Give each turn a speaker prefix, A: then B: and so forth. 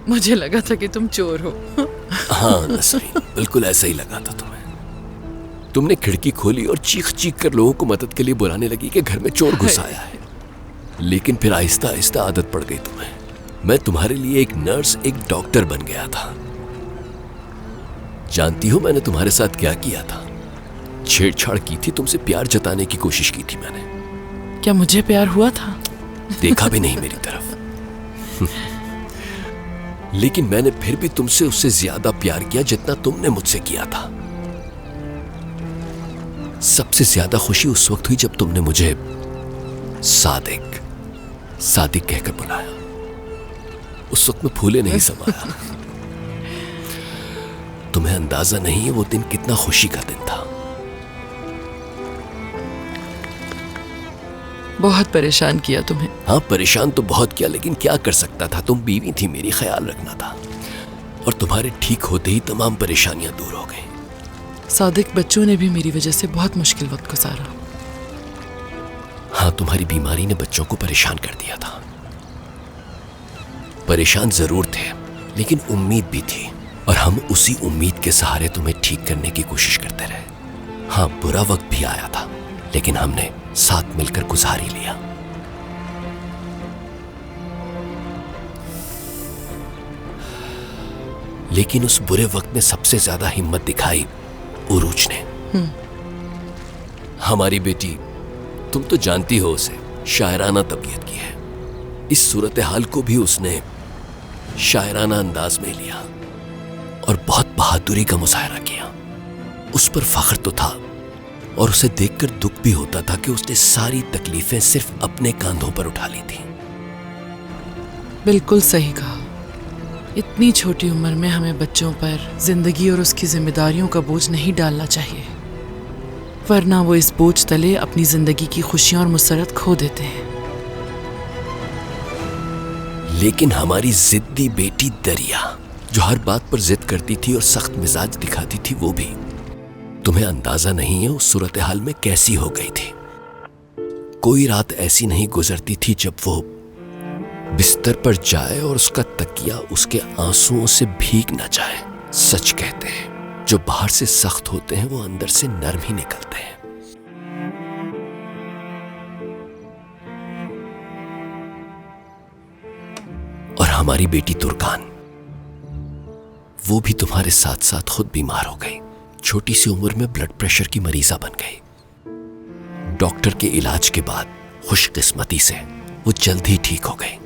A: मुझे लगा था कि तुम चोर हो।
B: हाँ नसरीन, बिल्कुल ऐसा ही लगा था तुम्हें। तुमने खिड़की खोली और चीख चीख कर लोगों को मदद के लिए बुलाने लगी कि घर में चोर घुस आया है। लेकिन फिर आहिस्ता आहिस्ता आदत पड़ गई तुम्हें। मैं तुम्हारे लिए एक नर्स, एक डॉक्टर बन गया था। जानती हो मैंने तुम्हारे साथ क्या किया था? छेड़छाड़ की थी, तुमसे प्यार जताने की कोशिश की थी मैंने।
A: क्या मुझे प्यार हुआ था?
B: देखा भी नहीं मेरी तरफ। लेकिन मैंने फिर भी तुमसे उससे ज्यादा प्यार किया जितना तुमने मुझसे किया था। सबसे ज्यादा खुशी उस वक्त हुई जब तुमने मुझे सादिक सादिक कहकर बुलाया। उस वक्त मैं फूले नहीं समाया। तुम्हें अंदाजा नहीं है वो दिन कितना खुशी का दिन था।
A: बहुत परेशान किया तुम्हें।
B: हाँ परेशान तो बहुत किया, लेकिन क्या कर सकता था? तुम बीवी थी मेरी, ख्याल रखना था। और तुम्हारे ठीक होते ही तमाम परेशानियां दूर हो गई।
A: सादिक, बच्चों ने भी मेरी वजह से बहुत मुश्किल वक्त गुजारा।
B: हाँ तुम्हारी बीमारी ने बच्चों को परेशान कर दिया था। परेशान जरूर थे, लेकिन उम्मीद भी थी, और हम उसी उम्मीद के सहारे तुम्हें ठीक करने की कोशिश करते रहे। हाँ बुरा वक्त भी आया था, लेकिन हमने साथ मिलकर गुजार ही लिया। लेकिन उस बुरे वक्त में सबसे ज्यादा हिम्मत दिखाई उरूज ने। हमारी बेटी, तुम तो जानती हो उसे शायराना तबीयत की है। इस सूरत हाल को भी उसने शायराना अंदाज में लिया और बहुत बहादुरी का मुजाहरा किया। उस पर फख्र तो था, और उसे देखकर दुख भी होता था कि उसने सारी तकलीफें सिर्फ अपने कांधों पर उठा ली थी।
A: बिल्कुल सही कहा। इतनी छोटी उम्र में हमें बच्चों पर जिंदगी और उसकी जिम्मेदारियों का बोझ नहीं डालना चाहिए, वरना वो इस बोझ तले अपनी जिंदगी की खुशियां और मुसरत खो देते हैं।
B: लेकिन हमारी जिद्दी बेटी दरिया, जो हर बात पर जिद करती थी और सख्त मिजाज दिखाती थी, वो भी तुम्हें अंदाजा नहीं है उस सूरत हाल में कैसी हो गई थी। कोई रात ऐसी नहीं गुजरती थी जब वो बिस्तर पर जाए और उसका तकिया उसके आंसुओं से भीग ना जाए। सच कहते हैं, जो बाहर से सख्त होते हैं वो अंदर से नरम ही निकलते हैं। और हमारी बेटी तुर्कान, वो भी तुम्हारे साथ साथ खुद बीमार हो गई। छोटी सी उम्र में ब्लड प्रेशर की मरीजा बन गई। डॉक्टर के इलाज के बाद खुशकिस्मती से वो जल्द ही ठीक हो गई।